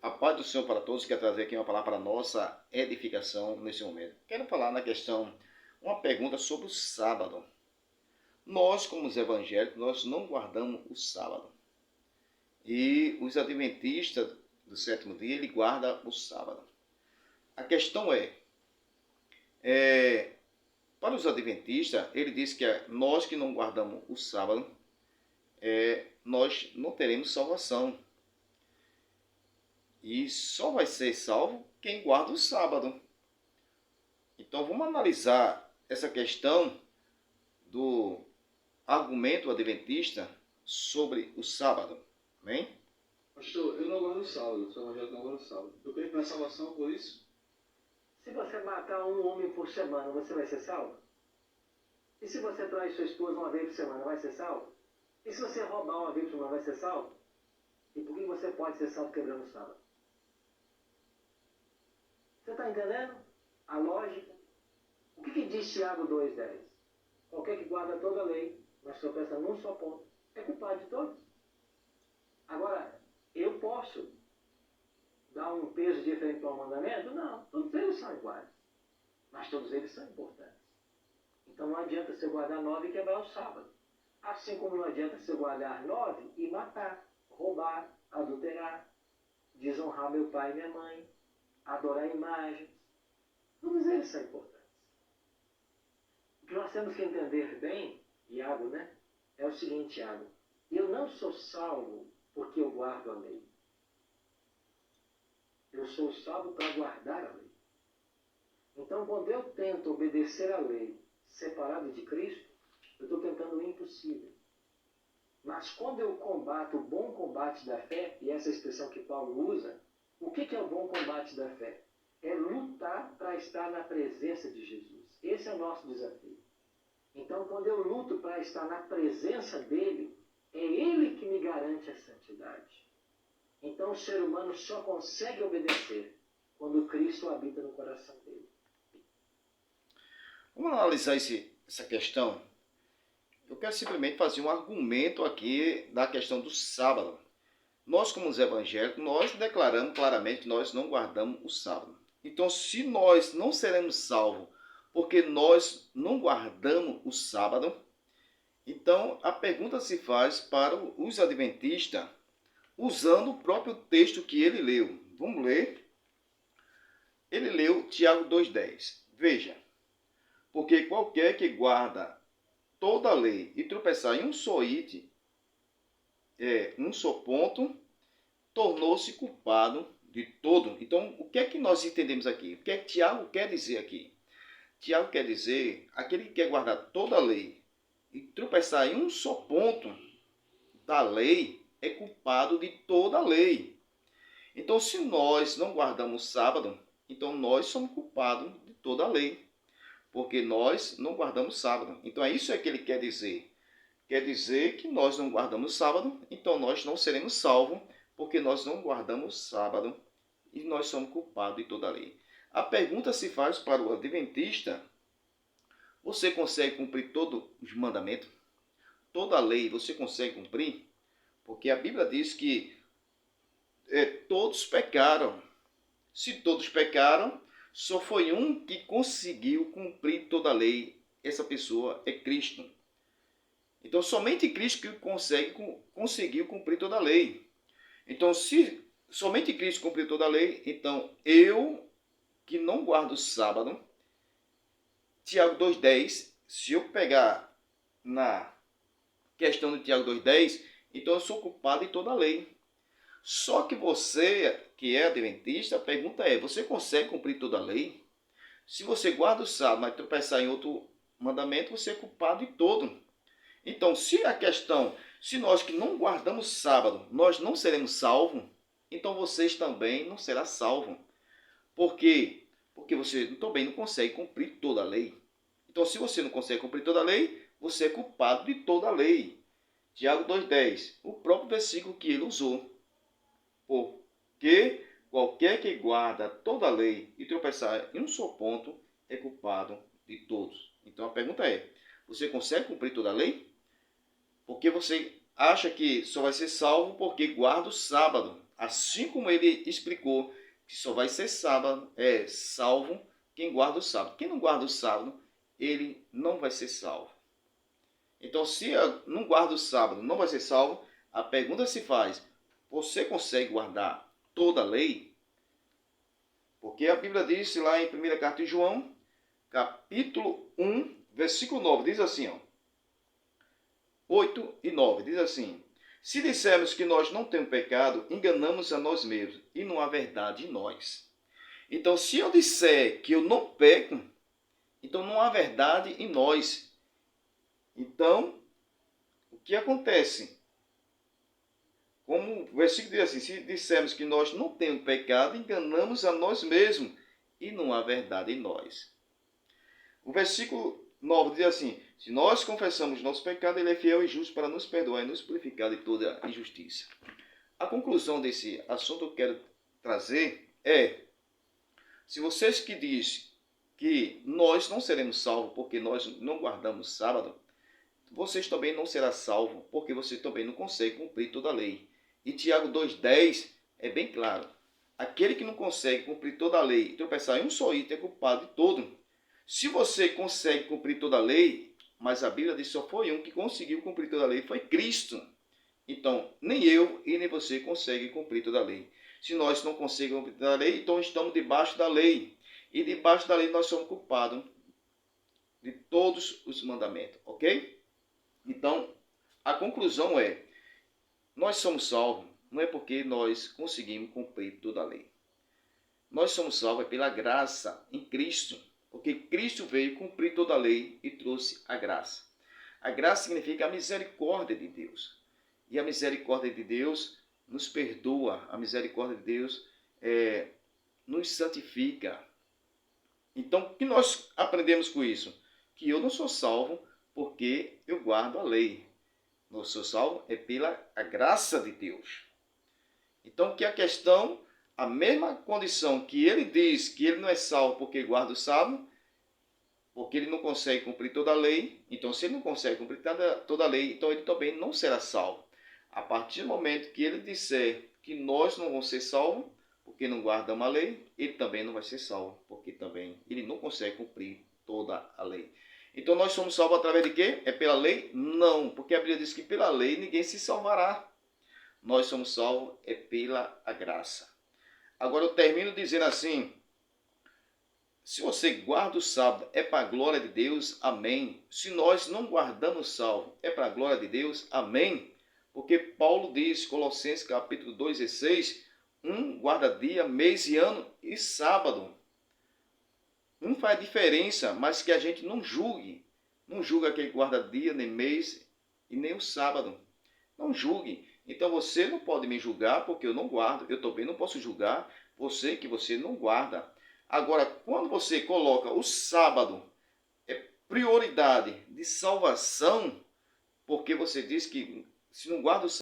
A paz do Senhor para todos. Quero trazer aqui uma palavra para a nossa edificação nesse momento. Quero falar na questão, uma pergunta sobre o sábado. Nós, como os evangélicos, nós não guardamos o sábado. E os adventistas do sétimo dia, ele guarda o sábado. A questão para os adventistas, ele diz que nós que não guardamos o sábado, nós não teremos salvação. E só vai ser salvo quem guarda o sábado. Então vamos analisar essa questão do argumento adventista sobre o sábado. Amém? Pastor, eu não guardo o sábado, sou evangélico, não guardo o sábado. Eu creio na salvação por isso. Se você matar um homem por semana, você vai ser salvo? E se você trair sua esposa uma vez por semana, vai ser salvo? E se você roubar uma vez por semana, vai ser salvo? E por que você pode ser salvo quebrando o sábado? Você está entendendo a lógica? O que diz Tiago 2,10? Qualquer que guarda toda a lei, mas só pensa num só ponto, é culpado de todos. Agora, eu posso dar um peso diferente para o mandamento? Não, todos eles são iguais. Mas todos eles são importantes. Então não adianta você guardar 9 e quebrar o sábado. Assim como não adianta você guardar 9 e matar, roubar, adulterar, desonrar meu pai e minha mãe, adorar imagens. Todos eles são importantes. O que nós temos que entender bem, Iago, é o seguinte, Iago. Eu não sou salvo porque eu guardo a lei. Eu sou salvo para guardar a lei. Então, quando eu tento obedecer a lei separado de Cristo, eu estou tentando o impossível. Mas quando eu combato o bom combate da fé, e essa expressão que Paulo usa, o que é o bom combate da fé? É lutar para estar na presença de Jesus. Esse é o nosso desafio. Então, quando eu luto para estar na presença dele, é ele que me garante a santidade. Então, o ser humano só consegue obedecer quando Cristo habita no coração dele. Vamos analisar essa questão. Eu quero simplesmente fazer um argumento aqui da questão do sábado. Nós, como os evangélicos, nós declaramos claramente que nós não guardamos o sábado. Então, se nós não seremos salvos porque nós não guardamos o sábado, então a pergunta se faz para os adventistas usando o próprio texto que ele leu. Vamos ler? Ele leu Tiago 2,10. Veja, porque qualquer que guarda toda a lei e tropeçar em um só item, um só ponto, tornou-se culpado de todo. Então, o que é que nós entendemos aqui? O que é que Tiago quer dizer aqui? Tiago quer dizer, aquele que quer guardar toda a lei e tropeçar em um só ponto da lei, é culpado de toda a lei. Então, se nós não guardamos o sábado, então nós somos culpados de toda a lei. Porque nós não guardamos sábado. Então, é isso que ele quer dizer. Quer dizer que nós não guardamos sábado, então nós não seremos salvos, porque nós não guardamos sábado e nós somos culpados de toda a lei. A pergunta se faz para o adventista: você consegue cumprir todos os mandamentos? Toda a lei você consegue cumprir? Porque a Bíblia diz que todos pecaram. Se todos pecaram, só foi um que conseguiu cumprir toda a lei. Essa pessoa é Cristo. Então, somente Cristo que conseguiu cumprir toda a lei. Então, se somente Cristo cumpriu toda a lei, então eu, que não guardo o sábado, Tiago 2,10, se eu pegar na questão de Tiago 2,10, então eu sou culpado de toda a lei. Só que você, que é adventista, a pergunta é, você consegue cumprir toda a lei? Se você guarda o sábado, mas tropeçar em outro mandamento, você é culpado de todo. Então, se nós que não guardamos sábado, nós não seremos salvos, então vocês também não serão salvos. Por quê? Porque você também não consegue cumprir toda a lei. Então, se você não consegue cumprir toda a lei, você é culpado de toda a lei. Tiago 2,10, o próprio versículo que ele usou. Porque qualquer que guarda toda a lei e tropeçar em um só ponto é culpado de todos. Então a pergunta é, você consegue cumprir toda a lei? Porque você acha que só vai ser salvo porque guarda o sábado. Assim como ele explicou que só vai ser salvo quem guarda o sábado. Quem não guarda o sábado, ele não vai ser salvo. Então, se não guarda o sábado, não vai ser salvo, a pergunta se faz: você consegue guardar toda a lei? Porque a Bíblia diz lá em 1 carta de João, capítulo 1, versículo 9, diz assim, 8 e 9, diz assim: se dissermos que nós não temos pecado, enganamos a nós mesmos e não há verdade em nós. Então, se eu disser que eu não peco, então não há verdade em nós. Então, o que acontece? Como o versículo diz assim: se dissermos que nós não temos pecado, enganamos a nós mesmos e não há verdade em nós. O versículo 9 diz assim: se nós confessamos nosso pecado, ele é fiel e justo para nos perdoar e nos purificar de toda injustiça. A conclusão desse assunto que eu quero trazer é: se vocês que dizem que nós não seremos salvos porque nós não guardamos sábado, vocês também não serão salvos porque vocês também não conseguem cumprir toda a lei. E Tiago 2,10 é bem claro: aquele que não consegue cumprir toda a lei e tropeçar em um só item é culpado de todo. Se você consegue cumprir toda a lei, mas a Bíblia diz que só foi um que conseguiu cumprir toda a lei, foi Cristo. Então, nem eu e nem você conseguem cumprir toda a lei. Se nós não conseguimos cumprir toda a lei, então estamos debaixo da lei. E debaixo da lei nós somos culpados de todos os mandamentos, ok? Então, a conclusão é: nós somos salvos não é porque nós conseguimos cumprir toda a lei. Nós somos salvos pela graça em Cristo, porque Cristo veio cumprir toda a lei e trouxe a graça. A graça significa a misericórdia de Deus. E a misericórdia de Deus nos perdoa, a misericórdia de Deus nos santifica. Então, o que nós aprendemos com isso? Que eu não sou salvo porque eu guardo a lei. Eu sou salvo pela a graça de Deus. Então, que a questão, a mesma condição que ele diz que ele não é salvo porque guarda o sábado, porque ele não consegue cumprir toda a lei. Então, se ele não consegue cumprir toda a lei, então ele também não será salvo. A partir do momento que ele disser que nós não vamos ser salvos, porque não guardamos a lei, ele também não vai ser salvo, porque também ele não consegue cumprir toda a lei. Então nós somos salvos através de quê? É pela lei? Não, porque a Bíblia diz que pela lei ninguém se salvará. Nós somos salvos pela a graça. Agora eu termino dizendo assim: se você guarda o sábado, é para a glória de Deus, amém. Se nós não guardamos o sábado, é para a glória de Deus, amém. Porque Paulo diz, Colossenses capítulo 2 e 6, guarda dia, mês e ano e sábado. Faz diferença, mas que a gente não julgue. Não julga aquele que guarda dia, nem mês e nem o sábado. Não julgue. Então você não pode me julgar porque eu não guardo. Eu também não posso julgar você que você não guarda. Agora, quando você coloca o sábado prioridade de salvação, porque você diz que se não guarda o